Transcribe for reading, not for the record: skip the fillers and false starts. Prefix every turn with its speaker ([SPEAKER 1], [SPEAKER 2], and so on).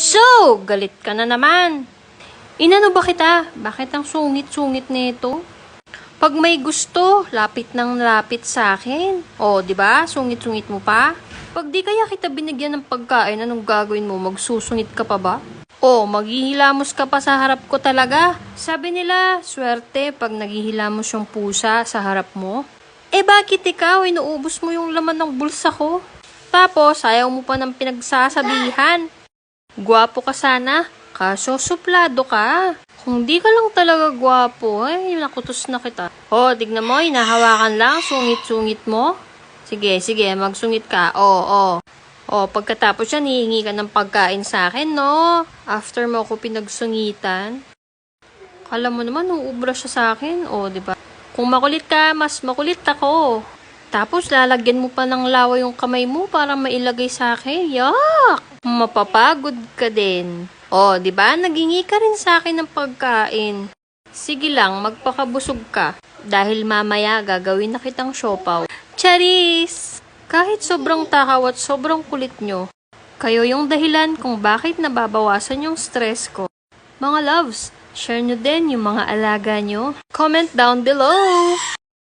[SPEAKER 1] So, galit ka na naman. Inano ba kita? Bakit ang sungit-sungit nito? Pag may gusto, lapit ng lapit sa akin. O, di ba? Sungit-sungit mo pa? Pag di kaya kita binigyan ng pagkain, anong gagawin mo? Magsusungit ka pa ba? O, maghihilamos ka pa sa harap ko talaga. Sabi nila, swerte pag naghihilamos yung pusa sa harap mo. Eh bakit ikaw, inuubos mo yung laman ng bulsa ko? Tapos, ayaw mo pa ng pinagsasabihan. Gwapo ka sana, kaso suplado ka. Kung di ka lang talaga gwapo, ay nakutos na kita. O, tignan mo, hinahawakan lang, sungit-sungit mo. Sige, magsungit ka. O, pagkatapos yan, hihingi ka ng pagkain sa akin, no? After mo ako pinagsungitan. Kala mo naman, uubra siya sa akin. O, di ba? Kung makulit ka, mas makulit ako. Tapos, lalagyan mo pa ng lawa yung kamay mo para mailagay sa akin. Yak! Mapapagod ka din. O, di ba? Nagingi ka rin sa akin ng pagkain. Sige lang, magpakabusog ka. Dahil mamaya gagawin na kitang siopaw. Charis! Kahit sobrang takaw at sobrang kulit nyo, kayo yung dahilan kung bakit nababawasan yung stress ko. Mga loves, share nyo din yung mga alaga nyo. Comment down below!